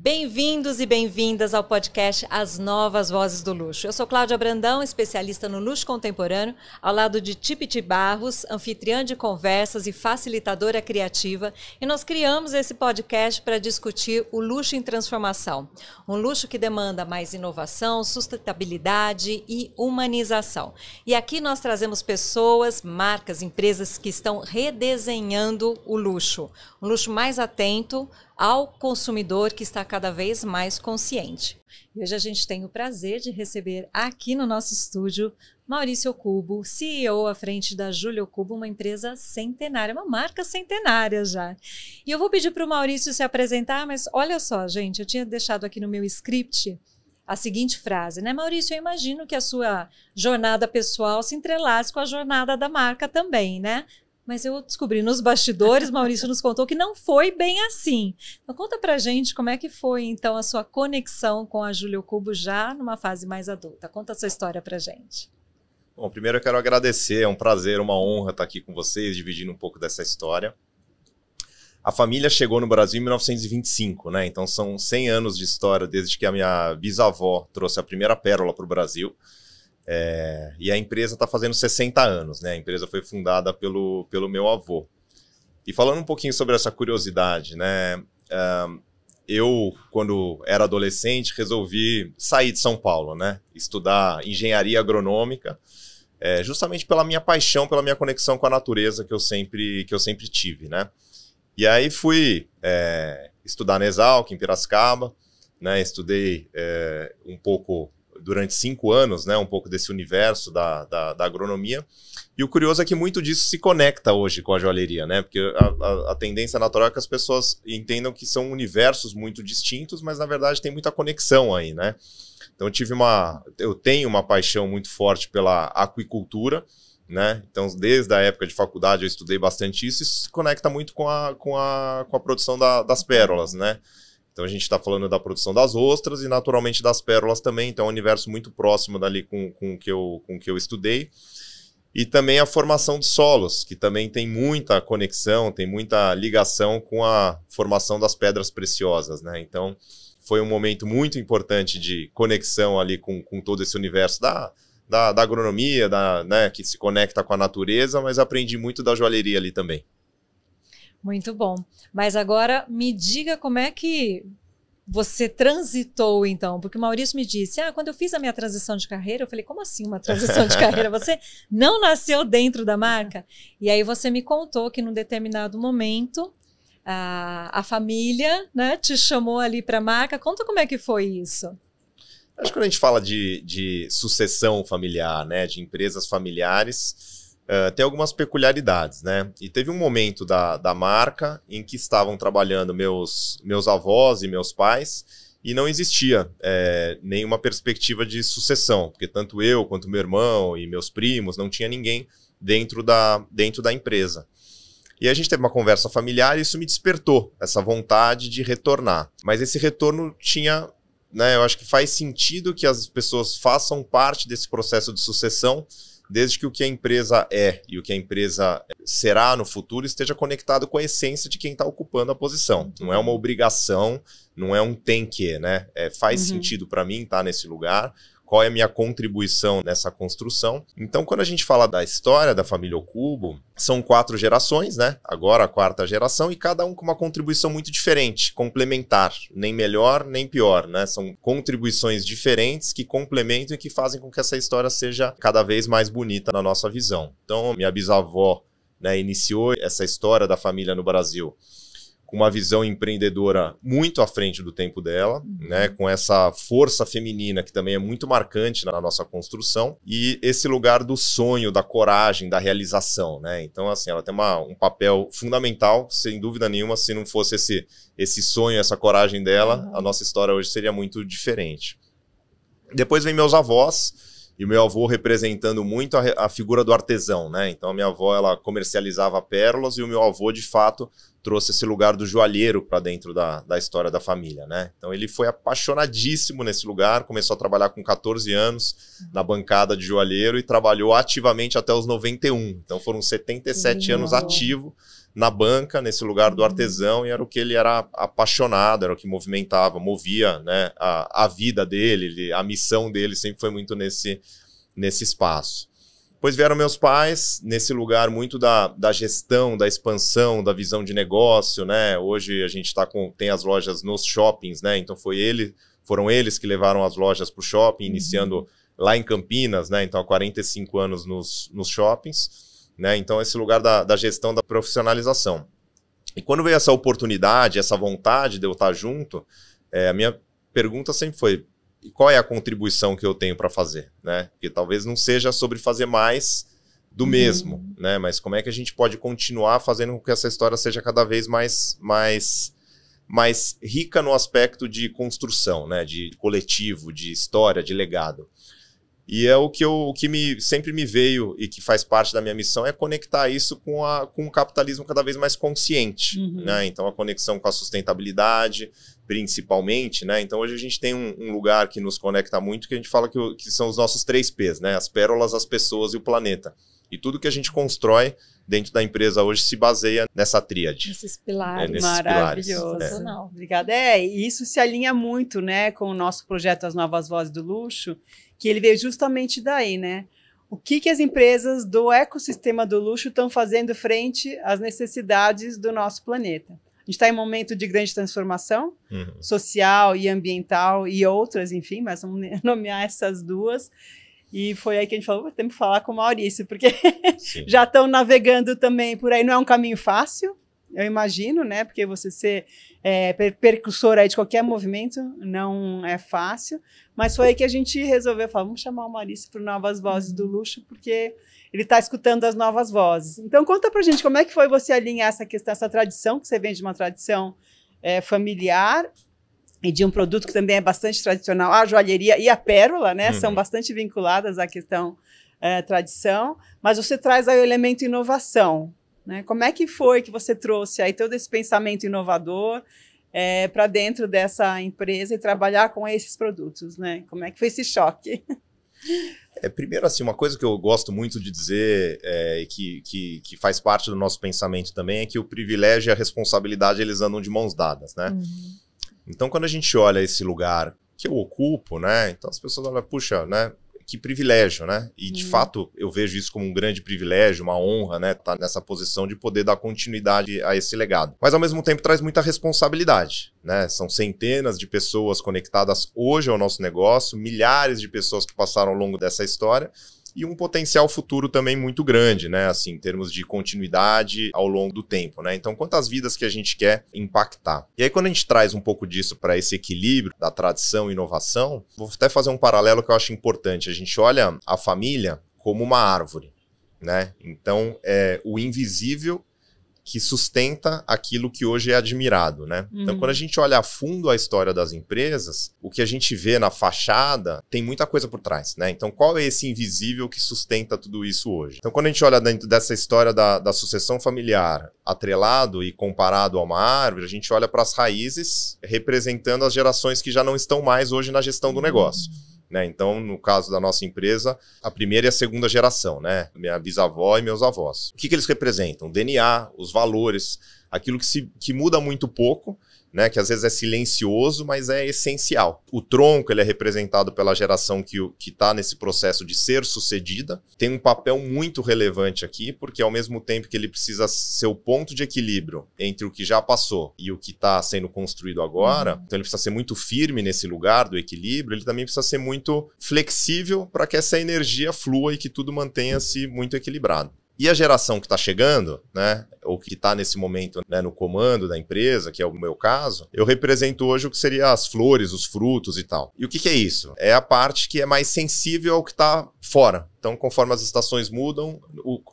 Bem-vindos e bem-vindas ao podcast As Novas Vozes do Luxo. Eu sou Cláudia Brandão, especialista no luxo contemporâneo, ao lado de Tipiti Barros, anfitriã de conversas e facilitadora criativa, e nós criamos esse podcast para discutir o luxo em transformação. Um luxo que demanda mais inovação, sustentabilidade e humanização. E aqui nós trazemos pessoas, marcas, empresas que estão redesenhando o luxo. Um luxo mais atento ao consumidor que está cada vez mais consciente. E hoje a gente tem o prazer de receber aqui no nosso estúdio Maurício Cubo, CEO à frente da Júlio Cubo, uma empresa centenária, uma marca centenária já. E eu vou pedir para o Maurício se apresentar, mas olha só, gente, eu tinha deixado aqui no meu script a seguinte frase, né? Maurício, eu imagino que a sua jornada pessoal se entrelace com a jornada da marca também, né? Mas eu descobri nos bastidores, Maurício nos contou que não foi bem assim. Então conta pra gente como é que foi então a sua conexão com a Júlio Cubo já numa fase mais adulta. Conta a sua história pra gente. Bom, primeiro eu quero agradecer, é um prazer, uma honra estar aqui com vocês, dividindo um pouco dessa história. A família chegou no Brasil em 1925, né? Então são 100 anos de história desde que a minha bisavó trouxe a primeira pérola para o Brasil. E a empresa está fazendo 60 anos, né? A empresa foi fundada pelo meu avô. E falando um pouquinho sobre essa curiosidade, né? Eu, quando era adolescente, resolvi sair de São Paulo, né? Estudar engenharia agronômica, justamente pela minha paixão, pela minha conexão com a natureza que eu sempre tive, né? E aí fui estudar na Exalc, em Piracicaba, né? Estudei um pouco durante 5 anos, né, um pouco desse universo da agronomia. E o curioso é que muito disso se conecta hoje com a joalheria, né? Porque a tendência natural é que as pessoas entendam que são universos muito distintos, mas na verdade tem muita conexão aí, né? Então eu tenho uma paixão muito forte pela aquicultura, né? Então desde a época de faculdade eu estudei bastante isso, e isso se conecta muito com a produção das pérolas, né? Então a gente está falando da produção das ostras e naturalmente das pérolas também, então é um universo muito próximo dali com o que eu estudei. E também a formação de solos, que também tem muita conexão, tem muita ligação com a formação das pedras preciosas, né? Então foi um momento muito importante de conexão ali com todo esse universo da agronomia, né, que se conecta com a natureza, mas aprendi muito da joalheria ali também. Muito bom. Mas agora me diga como é que você transitou, então. Porque o Maurício me disse, quando eu fiz a minha transição de carreira, eu falei, como assim uma transição de carreira? Você não nasceu dentro da marca? E aí você me contou que num determinado momento a família, né, te chamou ali para a marca. Conta como é que foi isso. Acho que quando a gente fala de sucessão familiar, né, de empresas familiares, tem algumas peculiaridades, né? E teve um momento da marca em que estavam trabalhando meus avós e meus pais e não existia nenhuma perspectiva de sucessão, porque tanto eu quanto meu irmão e meus primos, não tinha ninguém dentro da empresa. E a gente teve uma conversa familiar e isso me despertou essa vontade de retornar. Mas esse retorno tinha, né, eu acho que faz sentido que as pessoas façam parte desse processo de sucessão, desde que o que a empresa é e o que a empresa será no futuro esteja conectado com a essência de quem está ocupando a posição. Não é uma obrigação, não é um tem que, né? Faz sentido para mim estar nesse lugar. Qual é a minha contribuição nessa construção? Então, quando a gente fala da história da família Cubo, são 4 gerações, né? Agora a 4ª geração, e cada um com uma contribuição muito diferente, complementar, nem melhor nem pior, né? São contribuições diferentes que complementam e que fazem com que essa história seja cada vez mais bonita na nossa visão. Então, minha bisavó, né, iniciou essa história da família no Brasil com uma visão empreendedora muito à frente do tempo dela, né, com essa força feminina que também é muito marcante na nossa construção, e esse lugar do sonho, da coragem, da realização, né? Então, assim, ela tem um papel fundamental, sem dúvida nenhuma. Se não fosse esse sonho, essa coragem dela, a nossa história hoje seria muito diferente. Depois vem meus avós, e o meu avô representando muito a figura do artesão, né? Então a minha avó, ela comercializava pérolas, e o meu avô, de fato, trouxe esse lugar do joalheiro para dentro da história da família, né? Então ele foi apaixonadíssimo nesse lugar, começou a trabalhar com 14 anos na bancada de joalheiro e trabalhou ativamente até os 91. Então foram 77 anos ativo na banca, nesse lugar do artesão, e era o que ele era apaixonado, era o que movia, né, a vida dele, a missão dele sempre foi muito nesse espaço. Depois vieram meus pais, nesse lugar muito da gestão, da expansão, da visão de negócio, né? Hoje a gente tem as lojas nos shoppings, né? Então foram eles que levaram as lojas para o shopping, iniciando lá em Campinas, né? Então há 45 anos nos shoppings, né? Então esse lugar da gestão, da profissionalização. E quando veio essa oportunidade, essa vontade de eu estar junto, a minha pergunta sempre foi: qual é a contribuição que eu tenho para fazer, né? Porque talvez não seja sobre fazer mais do mesmo, né? Mas como é que a gente pode continuar fazendo com que essa história seja cada vez mais rica no aspecto de construção, né? De coletivo, de história, de legado. E é o que sempre me veio e que faz parte da minha missão é conectar isso com um capitalismo cada vez mais consciente, né? Então a conexão com a sustentabilidade, principalmente, né? Então hoje a gente tem um lugar que nos conecta muito, que a gente fala que são os nossos 3 P's, né? As pérolas, as pessoas e o planeta. E tudo que a gente constrói dentro da empresa hoje se baseia nessa tríade. Nesses pilares. Maravilhoso. Obrigada. E isso se alinha muito, né, com o nosso projeto As Novas Vozes do Luxo, que ele veio justamente daí, né? O que as empresas do ecossistema do luxo estão fazendo frente às necessidades do nosso planeta. A gente está em um momento de grande transformação social e ambiental e outras, enfim, mas vamos nomear essas duas. E foi aí que a gente falou, temos que falar com o Maurício, porque já estão navegando também por aí. Não é um caminho fácil, eu imagino, né? Porque você ser percursor aí de qualquer movimento não é fácil. Mas foi aí que a gente resolveu falar, vamos chamar o Maurício para Novas Vozes do Luxo, porque ele está escutando as novas vozes. Então, conta para a gente como é que foi você alinhar essa questão, essa tradição, que você vem de uma tradição familiar, e de um produto que também é bastante tradicional, a joalheria e a pérola, né? São bastante vinculadas à questão tradição, mas você traz aí o elemento inovação, né? Como é que foi que você trouxe aí todo esse pensamento inovador para dentro dessa empresa e trabalhar com esses produtos, né? Como é que foi esse choque? Primeiro, assim, uma coisa que eu gosto muito de dizer e que faz parte do nosso pensamento também é que o privilégio e a responsabilidade, eles andam de mãos dadas, né? Então, quando a gente olha esse lugar que eu ocupo, né? Então as pessoas olham, puxa, né? Que privilégio, né? E de fato eu vejo isso como um grande privilégio, uma honra, né? Estar nessa posição de poder dar continuidade a esse legado. Mas ao mesmo tempo traz muita responsabilidade, né? São centenas de pessoas conectadas hoje ao nosso negócio, milhares de pessoas que passaram ao longo dessa história. E um potencial futuro também muito grande, né? Assim, em termos de continuidade ao longo do tempo, né? Então, quantas vidas que a gente quer impactar? E aí, quando a gente traz um pouco disso para esse equilíbrio da tradição e inovação, vou até fazer um paralelo que eu acho importante. A gente olha a família como uma árvore, né? Então, é o invisível que sustenta aquilo que hoje é admirado, né? Então, quando a gente olha a fundo a história das empresas, o que a gente vê na fachada tem muita coisa por trás, né? Então, qual é esse invisível que sustenta tudo isso hoje? Então, quando a gente olha dentro dessa história da sucessão familiar, atrelado e comparado a uma árvore, a gente olha para as raízes representando as gerações que já não estão mais hoje na gestão do negócio. Né? Então, no caso da nossa empresa, a primeira e a segunda geração, né? Minha bisavó e meus avós. O que eles representam? O DNA, os valores, aquilo que muda muito pouco, né? Que às vezes é silencioso, mas é essencial. O tronco, ele é representado pela geração que está nesse processo de ser sucedida. Tem um papel muito relevante aqui, porque ao mesmo tempo que ele precisa ser o ponto de equilíbrio entre o que já passou e o que está sendo construído agora, então ele precisa ser muito firme nesse lugar do equilíbrio, ele também precisa ser muito flexível para que essa energia flua e que tudo mantenha-se muito equilibrado. E a geração que está chegando, né, ou que está nesse momento, né, no comando da empresa, que é o meu caso, eu represento hoje o que seria as flores, os frutos e tal. E o que é isso? É a parte que é mais sensível ao que está fora. Então, conforme as estações mudam,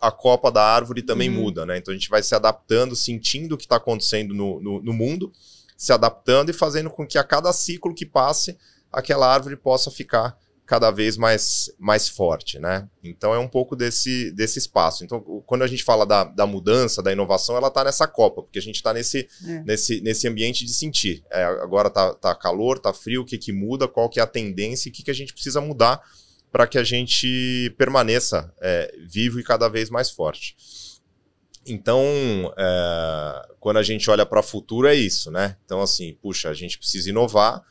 a copa da árvore também muda, né? Então a gente vai se adaptando, sentindo o que está acontecendo no mundo, se adaptando e fazendo com que a cada ciclo que passe, aquela árvore possa ficar cada vez mais forte, né? Então é um pouco desse espaço. Então, quando a gente fala da mudança, da inovação, ela está nessa copa, porque a gente está nesse ambiente de sentir. Agora tá calor, tá frio, o que muda, qual que é a tendência e o que a gente precisa mudar para que a gente permaneça vivo e cada vez mais forte. Então, quando a gente olha para o futuro, é isso, né? Então, assim, puxa, a gente precisa inovar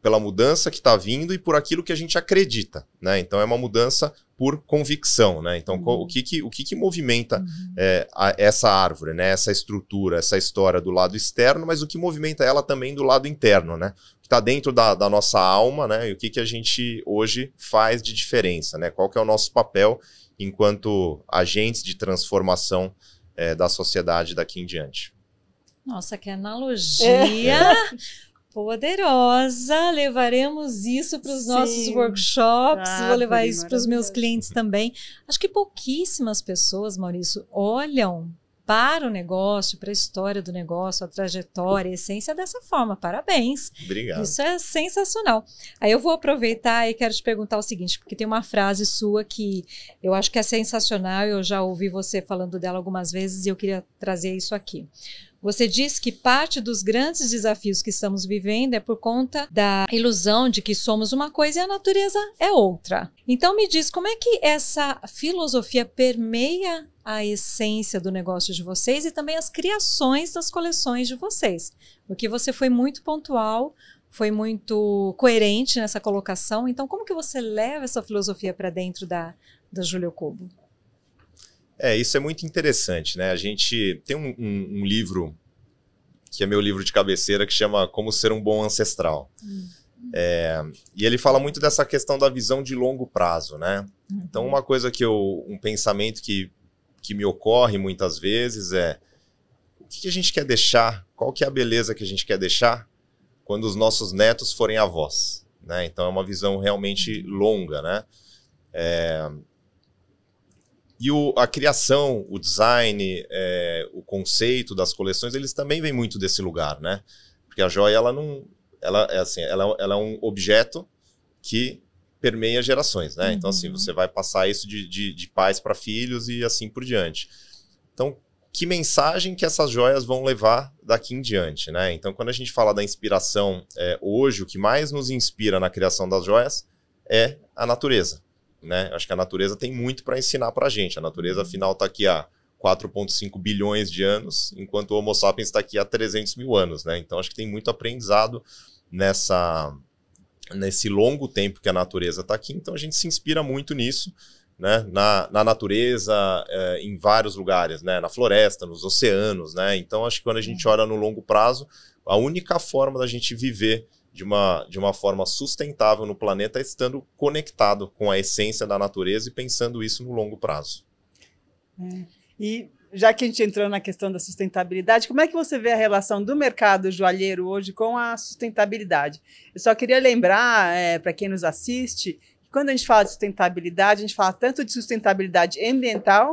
pela mudança que está vindo e por aquilo que a gente acredita, né? Então, é uma mudança por convicção, né? Então, o que movimenta essa árvore, né? Essa estrutura, essa história do lado externo, mas o que movimenta ela também do lado interno, né? Que está dentro da nossa alma, né? E o que a gente hoje faz de diferença, né? Qual que é o nosso papel enquanto agentes de transformação da sociedade daqui em diante. Nossa, que analogia poderosa. Levaremos isso para os nossos workshops, vou levar isso para os meus clientes também. Acho que pouquíssimas pessoas, Maurício, olham para o negócio, para a história do negócio, a trajetória, a essência dessa forma. Parabéns. Obrigado. Isso é sensacional. Aí eu vou aproveitar e quero te perguntar o seguinte, porque tem uma frase sua que eu acho que é sensacional, eu já ouvi você falando dela algumas vezes e eu queria trazer isso aqui. Você diz que parte dos grandes desafios que estamos vivendo é por conta da ilusão de que somos uma coisa e a natureza é outra. Então me diz, como é que essa filosofia permeia a essência do negócio de vocês e também as criações das coleções de vocês? Porque você foi muito pontual, foi muito coerente nessa colocação. Então, como que você leva essa filosofia para dentro da Júlio Kobo? Isso é muito interessante, né? A gente tem um livro, que é meu livro de cabeceira, que chama Como Ser um Bom Ancestral. E ele fala muito dessa questão da visão de longo prazo, né? Então, uma coisa um pensamento que me ocorre muitas vezes é o que a gente quer deixar, qual que é a beleza que a gente quer deixar quando os nossos netos forem avós, né? Então, é uma visão realmente longa, né? E a criação, o design, o conceito das coleções, eles também vêm muito desse lugar, né? Porque a joia, ela é um objeto que permeia gerações, né? Então, assim, você vai passar isso de pais para filhos e assim por diante. Então, que mensagem que essas joias vão levar daqui em diante, né? Então, quando a gente fala da inspiração hoje, o que mais nos inspira na criação das joias é a natureza. Né? Acho que a natureza tem muito para ensinar para a gente. A natureza, afinal, está aqui há 4,5 bilhões de anos, enquanto o Homo sapiens está aqui há 300 mil anos. Né? Então, acho que tem muito aprendizado nesse longo tempo que a natureza está aqui. Então, a gente se inspira muito nisso, né? Na natureza, em vários lugares, né? Na floresta, nos oceanos. Né? Então, acho que quando a gente olha no longo prazo, a única forma da gente viver de uma forma sustentável no planeta, estando conectado com a essência da natureza e pensando isso no longo prazo. E já que a gente entrou na questão da sustentabilidade, como é que você vê a relação do mercado joalheiro hoje com a sustentabilidade? Eu só queria lembrar, para quem nos assiste, que quando a gente fala de sustentabilidade, a gente fala tanto de sustentabilidade ambiental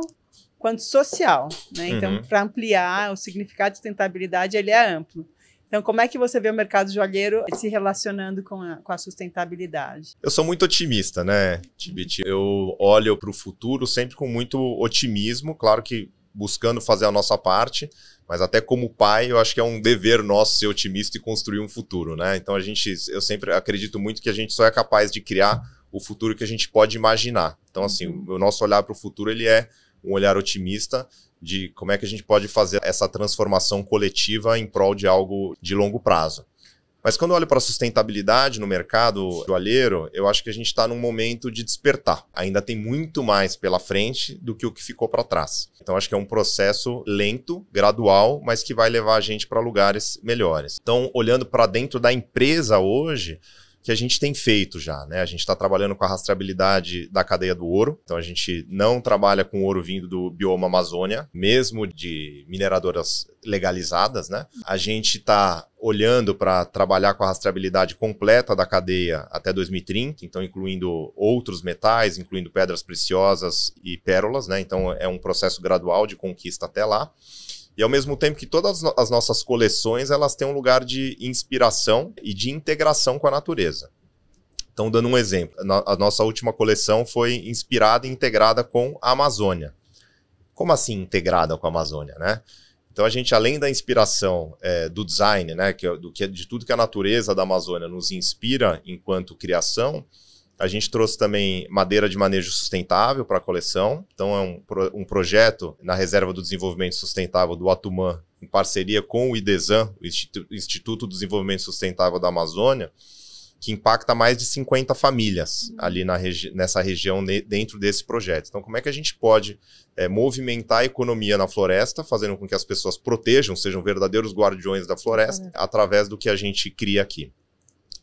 quanto social, né? Então, para ampliar o significado de sustentabilidade, ele é amplo. Então, como é que você vê o mercado joalheiro se relacionando com a sustentabilidade? Eu sou muito otimista, né, Tibiti? Eu olho para o futuro sempre com muito otimismo, claro que buscando fazer a nossa parte, mas até como pai, eu acho que é um dever nosso ser otimista e construir um futuro, né? Então, eu sempre acredito muito que a gente só é capaz de criar o futuro que a gente pode imaginar. Então, assim, o nosso olhar para o futuro, ele é um olhar otimista, de como é que a gente pode fazer essa transformação coletiva em prol de algo de longo prazo. Mas quando eu olho para a sustentabilidade no mercado joalheiro, eu acho que a gente está num momento de despertar. Ainda tem muito mais pela frente do que o que ficou para trás. Então acho que é um processo lento, gradual, mas que vai levar a gente para lugares melhores. Então, olhando para dentro da empresa hoje, que a gente tem feito já, né? A gente está trabalhando com a rastreabilidade da cadeia do ouro. Então, a gente não trabalha com ouro vindo do bioma Amazônia, mesmo de mineradoras legalizadas, né? A gente está olhando para trabalhar com a rastreabilidade completa da cadeia até 2030, então incluindo outros metais, incluindo pedras preciosas e pérolas, né? Então, é um processo gradual de conquista até lá. E ao mesmo tempo que todas as nossas coleções, elas têm um lugar de inspiração e de integração com a natureza. Então, dando um exemplo, a nossa última coleção foi inspirada e integrada com a Amazônia. Como assim integrada com a Amazônia, né? Então, a gente, além da inspiração do design, né, de tudo que a natureza da Amazônia nos inspira enquanto criação, A gente trouxe também madeira de manejo sustentável para a coleção. Então, é um projeto na Reserva do Desenvolvimento Sustentável do Atumã, em parceria com o IDESAN, o Instituto do Desenvolvimento Sustentável da Amazônia, que impacta mais de 50 famílias ali nessa região, dentro desse projeto. Então, como é que a gente pode movimentar a economia na floresta, fazendo com que as pessoas protejam, sejam verdadeiros guardiões da floresta, através do que a gente cria aqui.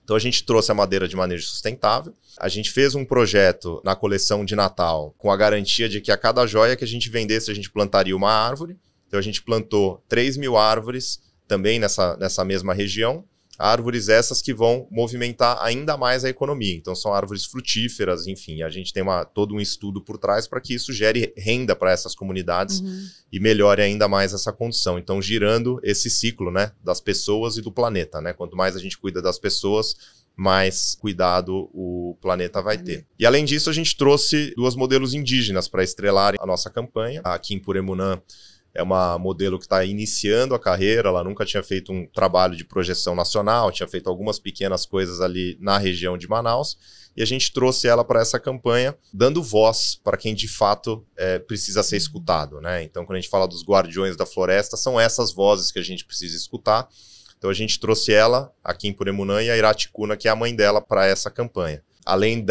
Então, a gente trouxe a madeira de manejo sustentável. A gente fez um projeto na coleção de Natal com a garantia de que a cada joia que a gente vendesse, a gente plantaria uma árvore. Então, a gente plantou 3.000 árvores também nessa mesma região. Árvores essas que vão movimentar ainda mais a economia. Então, são árvores frutíferas, enfim. A gente tem todo um estudo por trás para que isso gere renda para essas comunidades e melhore ainda mais essa condição. Então, girando esse ciclo, né, das pessoas e do planeta, né? Quanto mais a gente cuida das pessoas, mais cuidado o planeta vai ter. E, além disso, a gente trouxe 2 modelos indígenas para estrelarem a nossa campanha. Aqui em Puremunã, é uma modelo que está iniciando a carreira, ela nunca tinha feito um trabalho de projeção nacional, tinha feito algumas pequenas coisas ali na região de Manaus, e a gente trouxe ela para essa campanha, dando voz para quem de fato precisa ser escutado, né? Então, quando a gente fala dos guardiões da floresta, são essas vozes que a gente precisa escutar. Então, a gente trouxe ela aqui em Puremunã e a Iraticuna, que é a mãe dela, para essa campanha. Além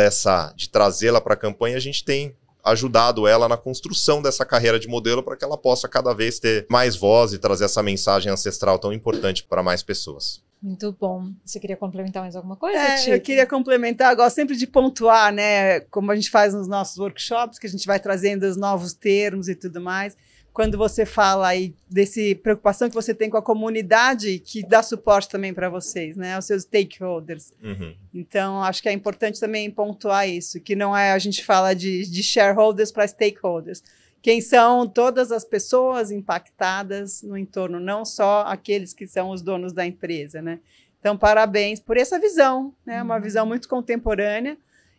de trazê-la para a campanha, a gente tem ajudado ela na construção dessa carreira de modelo para que ela possa cada vez ter mais voz e trazer essa mensagem ancestral tão importante para mais pessoas. Muito bom. Você queria complementar mais alguma coisa, Eu queria complementar, gosto sempre de pontuar, né, como a gente faz nos nossos workshops, que a gente vai trazendo os novos termos e tudo mais. Quando você fala aí dessa preocupação que você tem com a comunidade, que dá suporte também para vocês, né, os seus stakeholders. Então, acho que é importante também pontuar isso, que não é, a gente fala de shareholders para stakeholders. Quem são todas as pessoas impactadas no entorno, não só aqueles que são os donos da empresa, né? Então, parabéns por essa visão, né, uma visão muito contemporânea.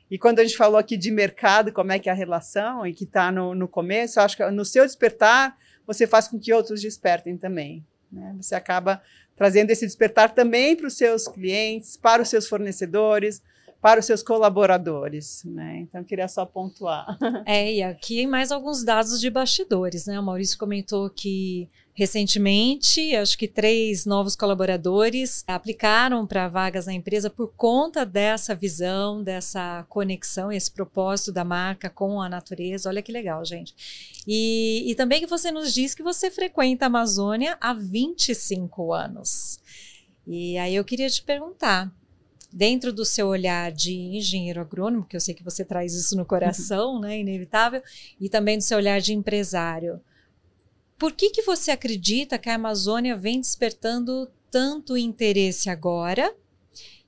E quando a gente falou aqui de mercado, como é que é a relação, e que está no começo, eu acho que no seu despertar, você faz com que outros despertem também, né? Você acaba trazendo esse despertar também para os seus clientes, para os seus fornecedores, para os seus colaboradores, né? Então, eu queria só pontuar. E aqui mais alguns dados de bastidores, né? O Maurício comentou que recentemente, acho que 3 novos colaboradores aplicaram para vagas na empresa por conta dessa visão, dessa conexão, esse propósito da marca com a natureza. Olha que legal, gente. E também que você nos diz que você frequenta a Amazônia há 25 anos. E aí eu queria te perguntar, dentro do seu olhar de engenheiro agrônomo, que eu sei que você traz isso no coração, né, inevitável, e também do seu olhar de empresário, por que você acredita que a Amazônia vem despertando tanto interesse agora?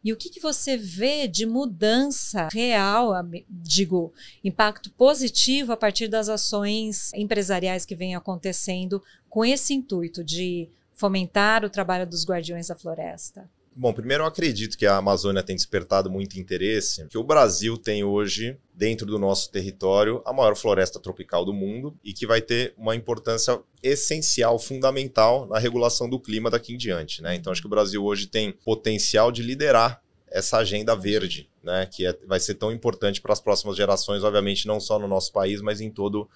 E o que você vê de mudança real, digo, impacto positivo a partir das ações empresariais que vêm acontecendo com esse intuito de fomentar o trabalho dos guardiões da floresta? Bom, primeiro eu acredito que a Amazônia tem despertado muito interesse, que o Brasil tem hoje, dentro do nosso território, a maior floresta tropical do mundo e que vai ter uma importância essencial, fundamental na regulação do clima daqui em diante, né? Então, acho que o Brasil hoje tem potencial de liderar essa agenda verde, né? Que vai ser tão importante para as próximas gerações, obviamente não só no nosso país, mas em todo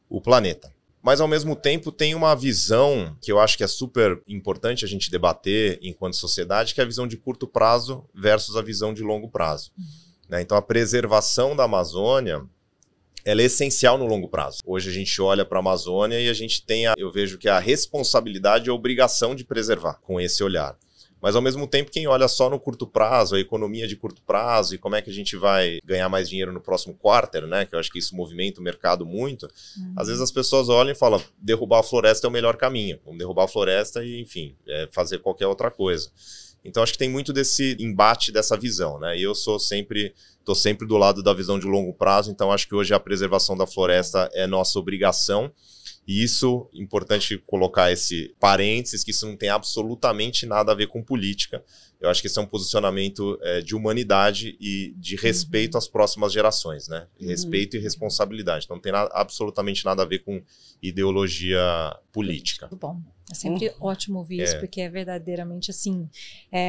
o planeta. Mas, ao mesmo tempo, tem uma visão que eu acho que é super importante a gente debater enquanto sociedade, que é a visão de curto prazo versus a visão de longo prazo. Né? Então, a preservação da Amazônia, ela é essencial no longo prazo. Hoje a gente olha para a Amazônia e a gente tem, eu vejo que a responsabilidade e a obrigação de preservar com esse olhar. Mas, ao mesmo tempo, quem olha só no curto prazo, a economia de curto prazo e como é que a gente vai ganhar mais dinheiro no próximo quarter, né? Que eu acho que isso movimenta o mercado muito. Às vezes as pessoas olham e falam, derrubar a floresta é o melhor caminho. Vamos derrubar a floresta e, enfim, fazer qualquer outra coisa. Então, acho que tem muito desse embate, dessa visão, né? E eu estou sempre do lado da visão de longo prazo, então acho que hoje a preservação da floresta é nossa obrigação. E isso, importante colocar esse parênteses, que isso não tem absolutamente nada a ver com política. Eu acho que esse é um posicionamento de humanidade e de respeito às próximas gerações, né? Respeito e responsabilidade. Então não tem absolutamente nada a ver com ideologia política. Muito bom. É sempre ótimo ouvir isso, porque é verdadeiramente assim,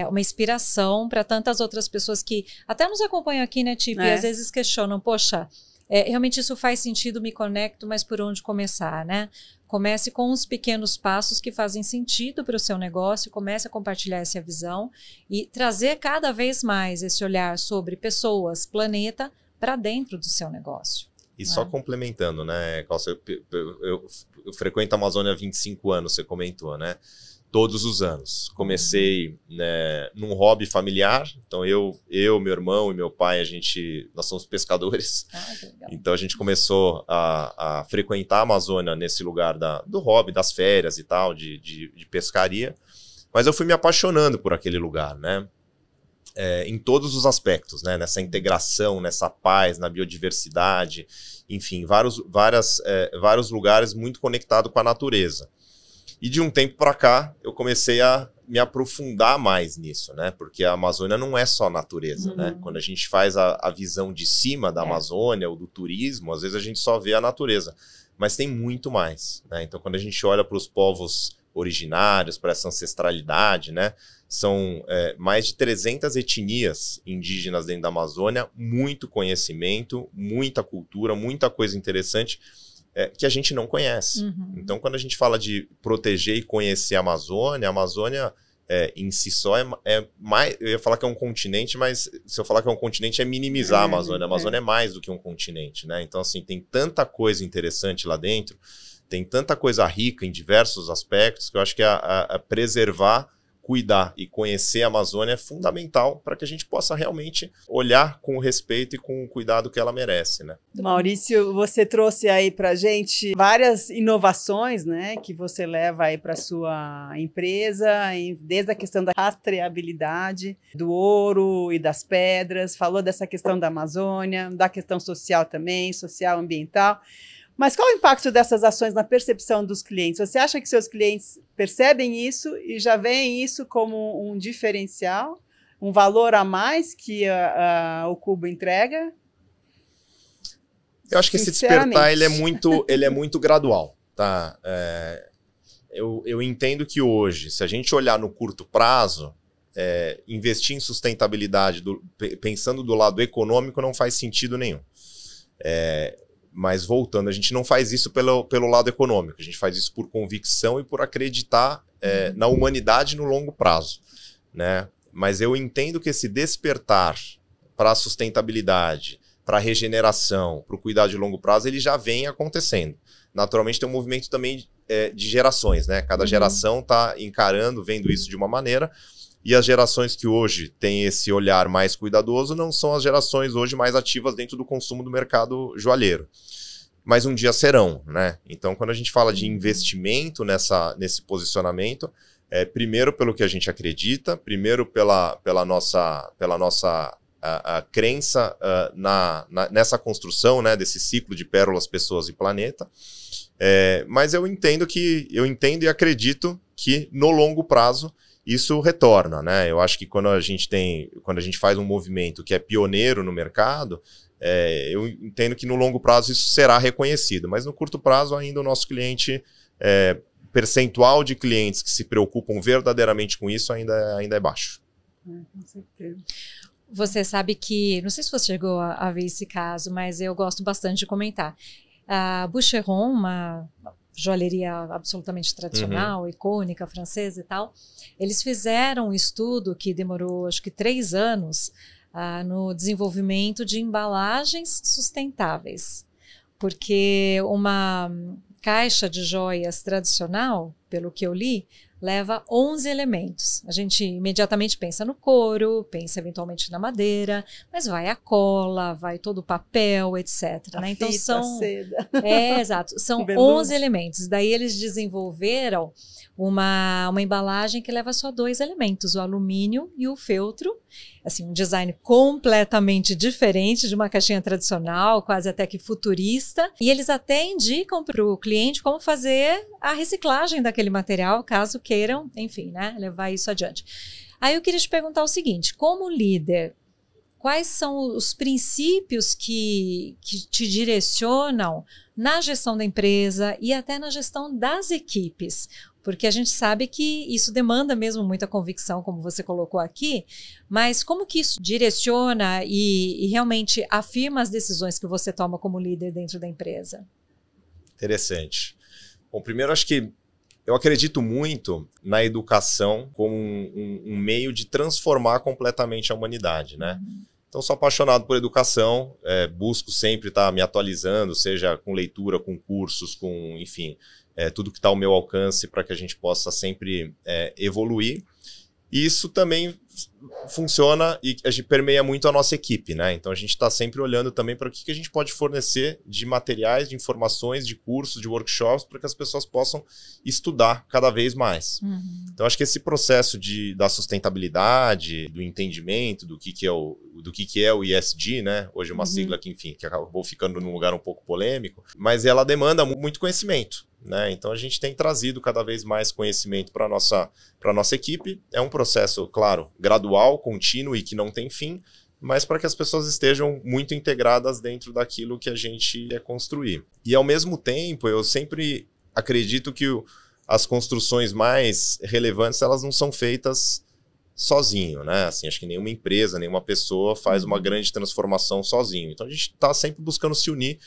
uma inspiração para tantas outras pessoas que até nos acompanham aqui, né, Tipi? E às vezes questionam, poxa, realmente isso faz sentido, me conecto, mas por onde começar, né? Comece com os pequenos passos que fazem sentido para o seu negócio, comece a compartilhar essa visão e trazer cada vez mais esse olhar sobre pessoas, planeta, para dentro do seu negócio. E só complementando, né, Cláudia, eu frequento a Amazônia há 25 anos, você comentou, né? Todos os anos. Comecei, né, num hobby familiar, então eu, meu irmão e meu pai, nós somos pescadores. Que legal. Então a gente começou a frequentar a Amazônia nesse lugar do hobby, das férias e tal, de pescaria. Mas eu fui me apaixonando por aquele lugar, né? Em todos os aspectos, né? Nessa integração, nessa paz, na biodiversidade, enfim, vários lugares muito conectados com a natureza. E de um tempo para cá, eu comecei a me aprofundar mais nisso, né? Porque a Amazônia não é só natureza, né? Quando a gente faz a visão de cima da Amazônia ou do turismo, às vezes a gente só vê a natureza, mas tem muito mais, né? Então, quando a gente olha para os povos originários, para essa ancestralidade, né? São mais de 300 etnias indígenas dentro da Amazônia, muito conhecimento, muita cultura, muita coisa interessante que a gente não conhece. Então, quando a gente fala de proteger e conhecer a Amazônia em si só é mais... Eu ia falar que é um continente, mas se eu falar que é um continente é minimizar a Amazônia. A Amazônia é mais do que um continente, né? Então, assim, tem tanta coisa interessante lá dentro, tem tanta coisa rica em diversos aspectos, que eu acho que preservar, cuidar e conhecer a Amazônia é fundamental para que a gente possa realmente olhar com o respeito e com o cuidado que ela merece, né? Maurício, você trouxe aí para a gente várias inovações, né, que você leva aí para sua empresa, desde a questão da rastreabilidade do ouro e das pedras, falou dessa questão da Amazônia, da questão social também, social, ambiental. Mas qual o impacto dessas ações na percepção dos clientes? Você acha que seus clientes percebem isso e já veem isso como um diferencial, um valor a mais que o Cubo entrega? Eu acho que esse despertar ele é muito gradual, tá? Eu entendo que hoje, se a gente olhar no curto prazo, investir em sustentabilidade, pensando do lado econômico, não faz sentido nenhum. Mas voltando, a gente não faz isso pelo lado econômico, a gente faz isso por convicção e por acreditar na humanidade no longo prazo, né? Mas eu entendo que esse despertar para a sustentabilidade, para a regeneração, para o cuidado de longo prazo, ele já vem acontecendo. Naturalmente tem um movimento também de gerações, né? Cada geração está encarando, vendo isso de uma maneira, e as gerações que hoje têm esse olhar mais cuidadoso não são as gerações hoje mais ativas dentro do consumo do mercado joalheiro. Mas um dia serão, né? Então, quando a gente fala de investimento nesse posicionamento, primeiro pelo que a gente acredita, primeiro pela nossa crença nessa construção, né, desse ciclo de pérolas, pessoas e planeta. Mas eu entendo e acredito que no longo prazo isso retorna, né? Eu acho que quando a gente faz um movimento que é pioneiro no mercado, eu entendo que no longo prazo isso será reconhecido, mas no curto prazo ainda o nosso cliente, percentual de clientes que se preocupam verdadeiramente com isso ainda é baixo. Com certeza. Você sabe que, não sei se você chegou a ver esse caso, mas eu gosto bastante de comentar. A Boucheron, uma joalheria absolutamente tradicional, icônica, francesa e tal, eles fizeram um estudo que demorou acho que 3 anos no desenvolvimento de embalagens sustentáveis, porque uma caixa de joias tradicional, pelo que eu li, leva 11 elementos. A gente imediatamente pensa no couro, pensa eventualmente na madeira, mas vai a cola, vai todo o papel, etc. Né? Então são seda. Exato, são 11 elementos. Daí eles desenvolveram uma embalagem que leva só 2 elementos, o alumínio e o feltro. Assim, um design completamente diferente de uma caixinha tradicional, quase até que futurista. E eles até indicam para o cliente como fazer a reciclagem daquele material, caso queiram, enfim, né, levar isso adiante. Aí eu queria te perguntar o seguinte, como líder, quais são os princípios que te direcionam na gestão da empresa e até na gestão das equipes? Porque a gente sabe que isso demanda mesmo muita convicção, como você colocou aqui, mas como que isso direciona e realmente afirma as decisões que você toma como líder dentro da empresa? Interessante. Bom, primeiro acho que eu acredito muito na educação como um meio de transformar completamente a humanidade, né? Então, sou apaixonado por educação, busco sempre estar me atualizando, seja com leitura, com cursos, com, enfim, tudo que está ao meu alcance para que a gente possa sempre evoluir. E isso também funciona e a gente permeia muito a nossa equipe, né? Então a gente está sempre olhando também para o que a gente pode fornecer de materiais, de informações, de cursos, de workshops, para que as pessoas possam estudar cada vez mais. Então acho que esse processo da sustentabilidade, do entendimento do que é o ESG, né? Hoje uma sigla que, enfim, que acabou ficando num lugar um pouco polêmico, mas ela demanda muito conhecimento. Né? Então a gente tem trazido cada vez mais conhecimento para a nossa equipe. É um processo, claro, gradual, contínuo e que não tem fim, mas para que as pessoas estejam muito integradas dentro daquilo que a gente quer construir. E ao mesmo tempo, eu sempre acredito que as construções mais relevantes, elas não são feitas sozinho, né? Assim, acho que nenhuma empresa, nenhuma pessoa faz uma grande transformação sozinho. Então a gente está sempre buscando se unir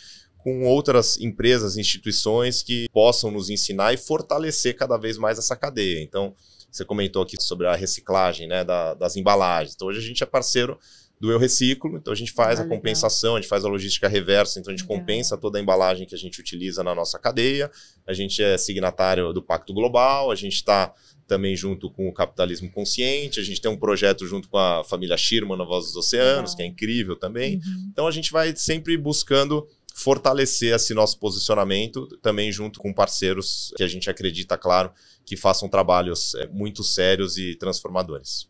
com outras empresas, instituições que possam nos ensinar e fortalecer cada vez mais essa cadeia. Então, você comentou aqui sobre a reciclagem, né, das embalagens. Então, hoje a gente é parceiro do Eu Reciclo, então a gente faz a compensação, a gente faz a logística reversa, então a gente compensa toda a embalagem que a gente utiliza na nossa cadeia. A gente é signatário do Pacto Global, a gente está também junto com o Capitalismo Consciente, a gente tem um projeto junto com a família Schirman na Voz dos Oceanos, que é incrível também. Então, a gente vai sempre buscando fortalecer esse nosso posicionamento também junto com parceiros que a gente acredita, claro, que façam trabalhos muito sérios e transformadores.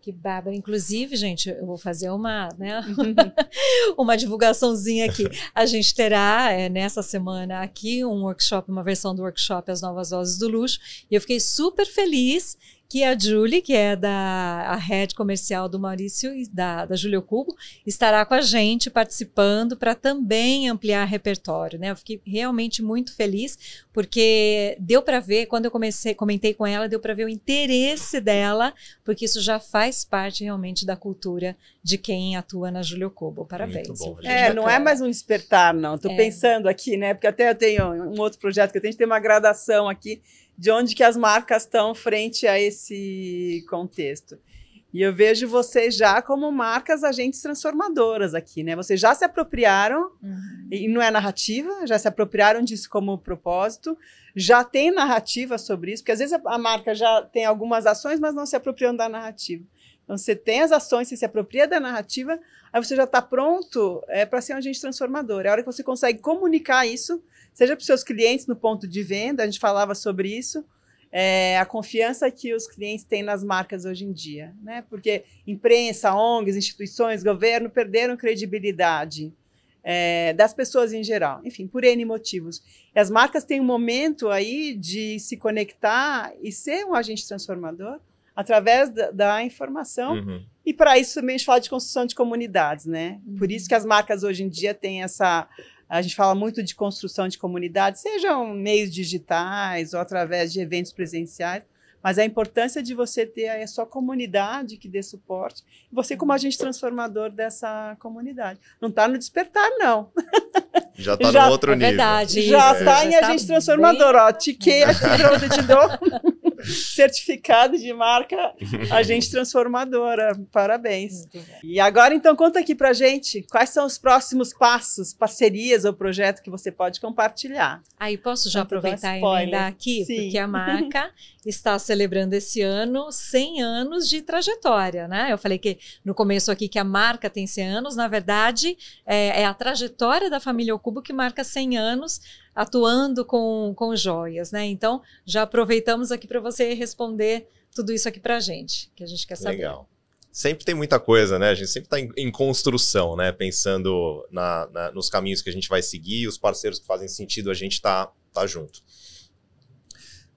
Que bárbaro. Inclusive, gente, eu vou fazer uma divulgaçãozinha aqui. A gente terá nessa semana aqui um workshop, uma versão do workshop As Novas Vozes do Luxo, e eu fiquei super feliz que a Julie, que é a head comercial do Maurício, da Júlia Cubo, estará com a gente participando para também ampliar repertório, né? Eu fiquei realmente muito feliz, porque deu para ver, quando eu comentei com ela, deu para ver o interesse dela, porque isso já faz parte realmente da cultura de quem atua na Júlia Cubo. Parabéns. Muito bom, não é mais um despertar, não. Estou pensando aqui, né? Porque até eu tenho um outro projeto que eu tenho que ter uma gradação aqui, de onde que as marcas estão frente a esse contexto. E eu vejo vocês já como marcas agentes transformadoras aqui, né? Vocês já se apropriaram, e não é narrativa, já se apropriaram disso como propósito, já tem narrativa sobre isso, porque às vezes a marca já tem algumas ações, mas não se apropriam da narrativa. Então, você tem as ações, você se apropria da narrativa, aí você já está pronto para ser um agente transformador. É a hora que você consegue comunicar isso, seja para os seus clientes no ponto de venda, a gente falava sobre isso, a confiança que os clientes têm nas marcas hoje em dia, né? Porque imprensa, ONGs, instituições, governo perderam credibilidade das pessoas em geral, enfim, por N motivos. E as marcas têm um momento aí de se conectar e ser um agente transformador através da informação, e para isso também a gente fala de construção de comunidades, né? Por isso que as marcas hoje em dia têm a gente fala muito de construção de comunidades, sejam meios digitais ou através de eventos presenciais, mas a importância de você ter a sua comunidade que dê suporte, e você como agente transformador dessa comunidade. Não está no despertar, não. Já está no outro nível. Verdade. Já está em agente transformador. Ó, tiquei aqui para onde te dou. certificado de marca agente transformadora. Parabéns. E agora, então, conta aqui pra gente quais são os próximos passos, parcerias ou projeto que você pode compartilhar. Aí posso já aproveitar e emendar aqui? Sim. Porque a marca está celebrando esse ano 100 anos de trajetória, né? Eu falei que no começo aqui que a marca tem 100 anos, na verdade, é a trajetória da família Ocubo que marca 100 anos atuando com joias, né? Então, já aproveitamos aqui para você responder tudo isso aqui para a gente, que a gente quer saber. Legal. Sempre tem muita coisa, né? A gente sempre está em construção, né? Pensando nos caminhos que a gente vai seguir, os parceiros que fazem sentido, a gente tá junto.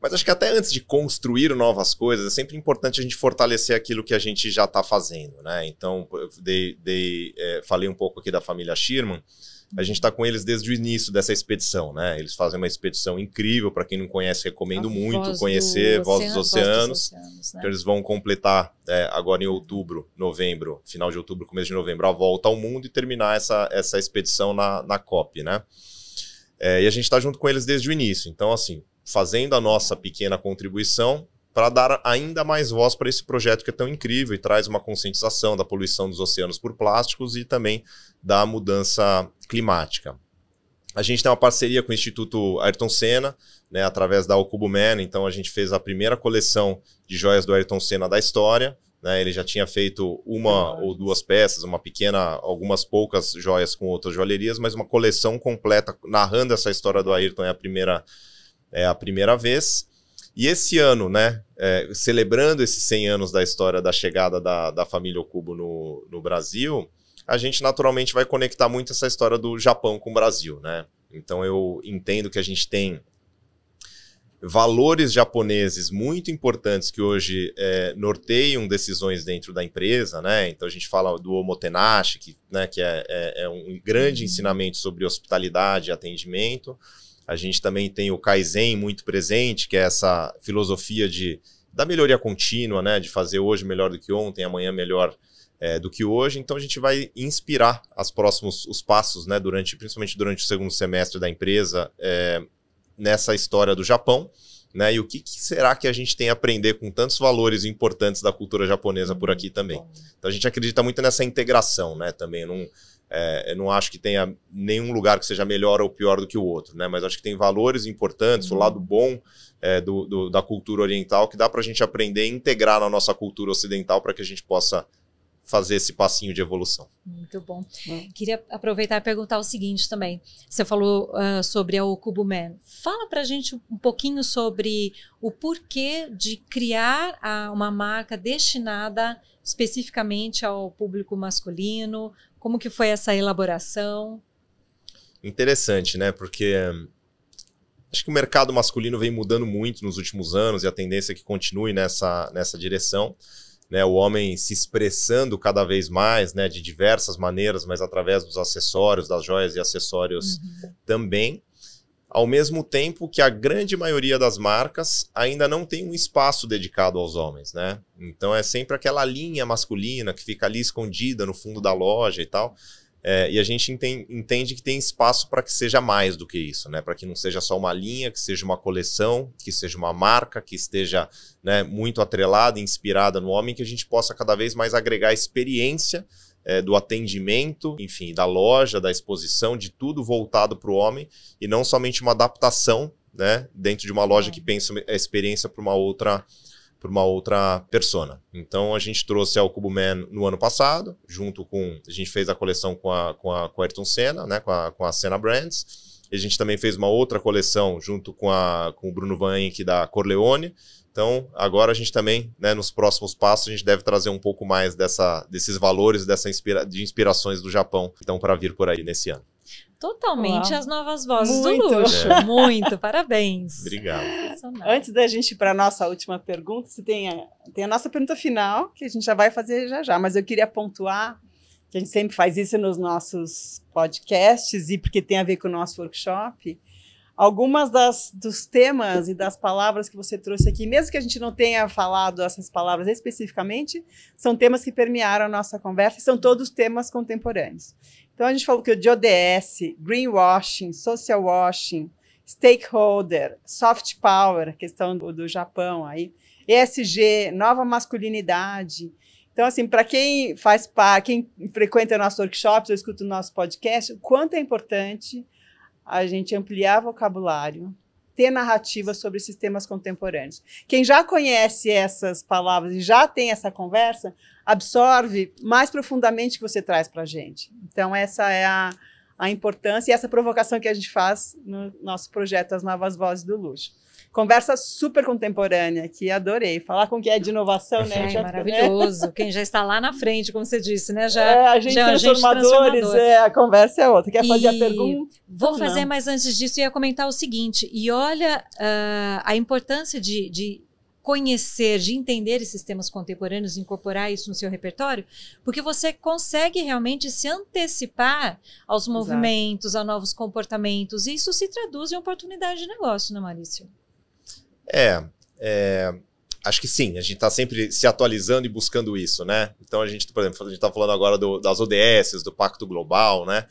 Mas acho que até antes de construir novas coisas, é sempre importante a gente fortalecer aquilo que a gente já está fazendo, né? Então, eu falei um pouco aqui da família Schirman. A gente está com eles desde o início dessa expedição, né? Eles fazem uma expedição incrível, para quem não conhece, recomendo muito conhecer Voz dos Oceanos. Né? Então eles vão completar agora em outubro, novembro, final de outubro, começo de novembro, a volta ao mundo e terminar essa expedição na COP, né? E a gente está junto com eles desde o início. Então, assim, fazendo a nossa pequena contribuição para dar ainda mais voz para esse projeto que é tão incrível e traz uma conscientização da poluição dos oceanos por plásticos e também da mudança climática. A gente tem uma parceria com o Instituto Ayrton Senna, né, através da Ocubo Man. Então a gente fez a primeira coleção de joias do Ayrton Senna da história, né? Ele já tinha feito uma ou duas peças, algumas poucas joias com outras joalherias, mas uma coleção completa narrando essa história do Ayrton é a primeira vez. E esse ano, né, celebrando esses 100 anos da história da chegada da família Ocubo no Brasil, a gente naturalmente vai conectar muito essa história do Japão com o Brasil, né? Então eu entendo que a gente tem valores japoneses muito importantes que hoje norteiam decisões dentro da empresa, né? Então a gente fala do omotenashi, que é um grande ensinamento sobre hospitalidade e atendimento. A gente também tem o Kaizen muito presente, que é essa filosofia da melhoria contínua, né? De fazer hoje melhor do que ontem, amanhã melhor do que hoje. Então a gente vai inspirar os passos, né? Principalmente durante o segundo semestre da empresa, nessa história do Japão, né? E o que será que a gente tem a aprender com tantos valores importantes da cultura japonesa por aqui também. Então a gente acredita muito nessa integração, né? Também eu não acho que tenha nenhum lugar que seja melhor ou pior do que o outro, né? Mas acho que tem valores importantes, o lado bom da cultura oriental, que dá para a gente aprender e integrar na nossa cultura ocidental para que a gente possa fazer esse passinho de evolução. Muito bom. Queria aproveitar e perguntar o seguinte também. Você falou sobre a Ocubo Man. Fala para a gente um pouquinho sobre o porquê de criar uma marca destinada especificamente ao público masculino. Como que foi essa elaboração? Interessante, né? Porque acho que o mercado masculino vem mudando muito nos últimos anos e a tendência é que continue nessa direção, né? O homem se expressando cada vez mais, né? De diversas maneiras, mas através dos acessórios, das joias e acessórios também. Ao mesmo tempo que a grande maioria das marcas ainda não tem um espaço dedicado aos homens, né? Então é sempre aquela linha masculina que fica ali escondida no fundo da loja e tal. E a gente entende que tem espaço para que seja mais do que isso, né? Para que não seja só uma linha, que seja uma coleção, que seja uma marca, que esteja, né, muito atrelada, inspirada no homem, que a gente possa cada vez mais agregar experiência do atendimento, enfim, da loja, da exposição, de tudo voltado para o homem e não somente uma adaptação, né, dentro de uma loja que pensa a experiência para uma outra persona. Então a gente trouxe a Ocubo Man no ano passado, a gente fez a coleção com a Ayrton Senna, né, com a Senna Brands. A gente também fez uma outra coleção junto com o Bruno Van Enck da Corleone. Então, agora a gente também, né, nos próximos passos, a gente deve trazer um pouco mais desses valores, de inspirações do Japão, então, para vir por aí nesse ano. Totalmente as novas vozes do luxo. Muito, parabéns. Obrigado. Antes da gente ir para a nossa última pergunta, você tem a nossa pergunta final, que a gente já vai fazer já, mas eu queria pontuar, que a gente sempre faz isso nos nossos podcasts, e porque tem a ver com o nosso workshop, algumas dos temas e das palavras que você trouxe aqui, mesmo que a gente não tenha falado essas palavras especificamente, são temas que permearam a nossa conversa e são todos temas contemporâneos. Então, a gente falou que o de ODS, greenwashing, social washing, stakeholder, soft power, a questão do Japão aí, ESG, nova masculinidade. Então, assim, para quem faz parte, quem frequenta nossos workshops ou escuta o nosso podcast, o quanto é importante a gente ampliar vocabulário, ter narrativa sobre sistemas contemporâneos. Quem já conhece essas palavras e já tem essa conversa, absorve mais profundamente o que você traz para a gente. Então, essa é a importância e essa provocação que a gente faz no nosso projeto As Novas Vozes do Luxo. Conversa super contemporânea, que adorei. Falar com quem é de inovação, né? Maravilhoso. Quem já está lá na frente, como você disse, né? Agentes transformadores, a conversa é outra. Quer fazer a pergunta? Vou fazer, mas antes disso, eu ia comentar o seguinte. E olha a importância de conhecer, de entender esses temas contemporâneos, incorporar isso no seu repertório, porque você consegue realmente se antecipar aos movimentos, a novos comportamentos. E isso se traduz em oportunidade de negócio, né, Maurício? Acho que sim, a gente está sempre se atualizando e buscando isso, né? Então a gente, por exemplo, a gente está falando agora das ODS, do Pacto Global, né?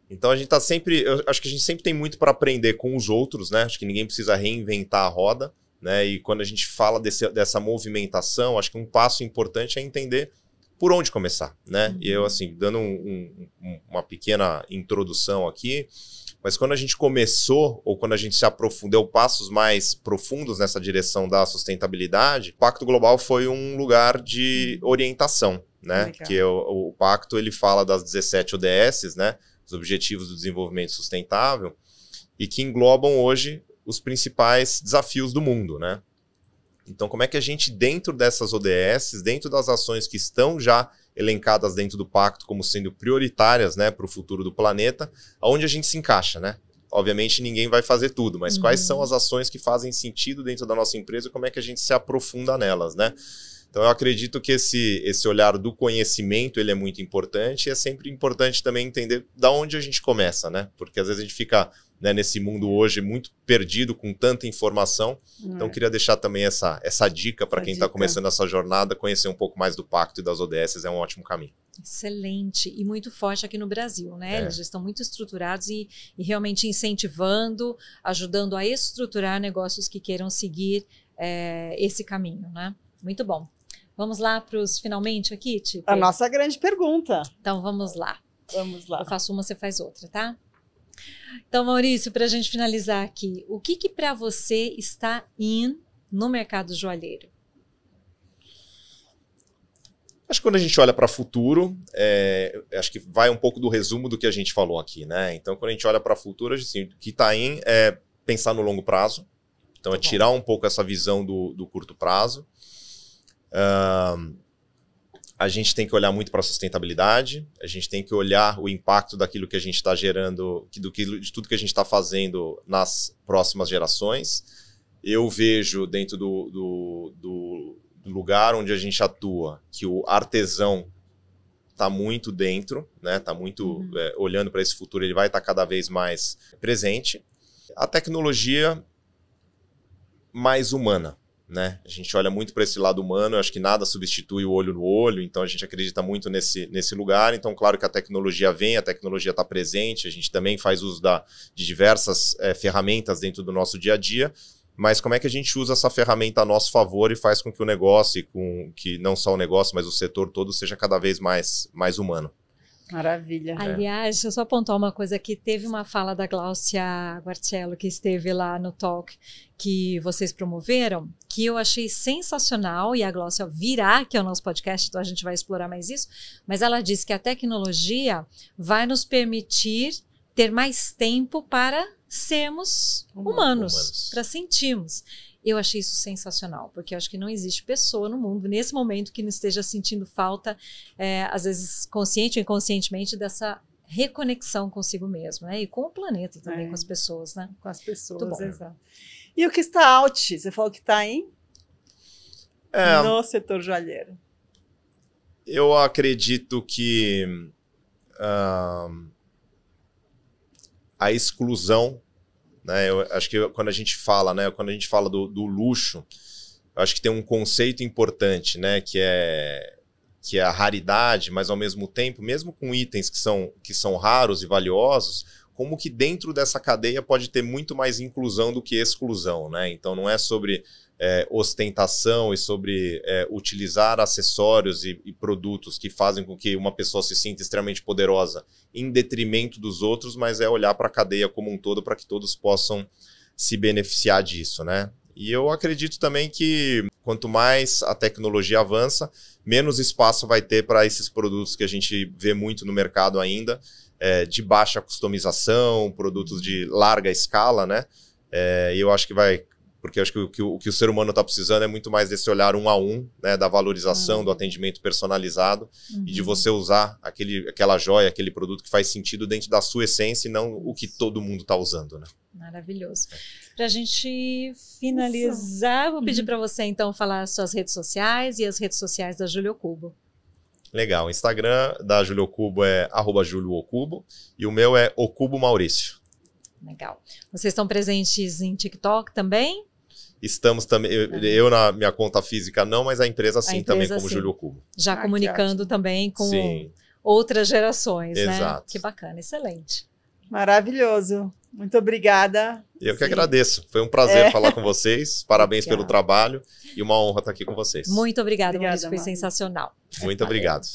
Então a gente está sempre, eu acho que a gente sempre tem muito para aprender com os outros, né? Acho que ninguém precisa reinventar a roda, né? E quando a gente fala dessa movimentação, acho que um passo importante é entender por onde começar, né? E eu, assim, dando uma pequena introdução aqui, mas quando a gente começou, ou quando a gente se aprofundou, passos mais profundos nessa direção da sustentabilidade, o Pacto Global foi um lugar de orientação, né? Que o Pacto, ele fala das 17 ODS, né? Os Objetivos do Desenvolvimento Sustentável, e que englobam hoje os principais desafios do mundo, né? Então, como é que a gente, dentro dessas ODS, dentro das ações que estão já elencadas dentro do pacto como sendo prioritárias, né, para o futuro do planeta, aonde a gente se encaixa, né? Obviamente ninguém vai fazer tudo, mas quais são as ações que fazem sentido dentro da nossa empresa e como é que a gente se aprofunda nelas, né? Então eu acredito que esse olhar do conhecimento, ele é muito importante, e é sempre importante também entender da onde a gente começa, né? Porque às vezes a gente fica, né, nesse mundo hoje muito perdido com tanta informação. Então queria deixar também essa dica para quem está começando essa jornada, conhecer um pouco mais do Pacto e das ODS é um ótimo caminho. Excelente, e muito forte aqui no Brasil, né? Eles já estão muito estruturados e realmente incentivando, ajudando a estruturar negócios que queiram seguir esse caminho, né? Muito bom. Vamos lá para os finalmente aqui, Tipe? A nossa grande pergunta. Então vamos lá. Vamos lá. Eu faço uma, você faz outra, tá? Então, Maurício, para a gente finalizar aqui, o que para você está no mercado joalheiro? Acho que quando a gente olha para o futuro, acho que vai um pouco do resumo do que a gente falou aqui, né? Então, quando a gente olha para o futuro, assim, o que está é pensar no longo prazo. Então, é tirar um pouco essa visão do curto prazo. A gente tem que olhar muito para a sustentabilidade, a gente tem que olhar o impacto daquilo que a gente está gerando, de tudo que a gente está fazendo nas próximas gerações. Eu vejo dentro do lugar onde a gente atua que o artesão está muito dentro, né? Está muito olhando para esse futuro, ele vai estar cada vez mais presente. A tecnologia mais humana, né? A gente olha muito para esse lado humano, eu acho que nada substitui o olho no olho, então a gente acredita muito nesse lugar. Então, claro que a tecnologia vem, a tecnologia está presente, a gente também faz uso de diversas ferramentas dentro do nosso dia a dia, mas como é que a gente usa essa ferramenta a nosso favor e faz com que o negócio, que não só o negócio, mas o setor todo seja cada vez mais humano. Maravilha. Aliás, deixa eu só apontar uma coisa aqui. Teve uma fala da Gláucia Guartiello que esteve lá no talk que vocês promoveram, que eu achei sensacional, e a Gláucia virá aqui ao nosso podcast, então a gente vai explorar mais isso, mas ela disse que a tecnologia vai nos permitir ter mais tempo para sermos humanos, para sentirmos. Eu achei isso sensacional, porque eu acho que não existe pessoa no mundo, nesse momento, que não esteja sentindo falta, às vezes consciente ou inconscientemente, dessa reconexão consigo mesmo, né? E com o planeta também, com as pessoas, né? Com as pessoas, exato. E o que está out? Você falou que está no setor joalheiro. Eu acredito que a exclusão, né? Eu acho que quando a gente fala, né, do luxo, eu acho que tem um conceito importante, né, que é a raridade, mas ao mesmo tempo, mesmo com itens que são raros e valiosos, como que dentro dessa cadeia pode ter muito mais inclusão do que exclusão, né? Então não é sobre ostentação e sobre utilizar acessórios e produtos que fazem com que uma pessoa se sinta extremamente poderosa em detrimento dos outros, mas é olhar para a cadeia como um todo para que todos possam se beneficiar disso, né? E eu acredito também que quanto mais a tecnologia avança, menos espaço vai ter para esses produtos que a gente vê muito no mercado ainda, de baixa customização, produtos de larga escala, né? E eu acho que vai... Porque eu acho que o que o ser humano está precisando é muito mais desse olhar 1 a 1, né, da valorização, do atendimento personalizado e de você usar aquela joia, aquele produto que faz sentido dentro da sua essência e não o que todo mundo está usando, né? Maravilhoso. Para a gente finalizar, vou pedir para você então falar as suas redes sociais e as redes sociais da Júlio Cubo. Legal. O Instagram da Júlio Cubo é @juliocubo e o meu é Ocubo Maurício. Legal. Vocês estão presentes em TikTok também? Estamos também, eu na minha conta física não, mas a empresa sim, também como Júlio Cubo. Já comunicando também com outras gerações, Exato. Né? Que bacana, excelente. Maravilhoso. Muito obrigada. Eu que agradeço. Foi um prazer falar com vocês. Parabéns pelo trabalho e uma honra estar aqui com vocês. Muito obrigada, Maurício. Foi sensacional. Muito obrigado.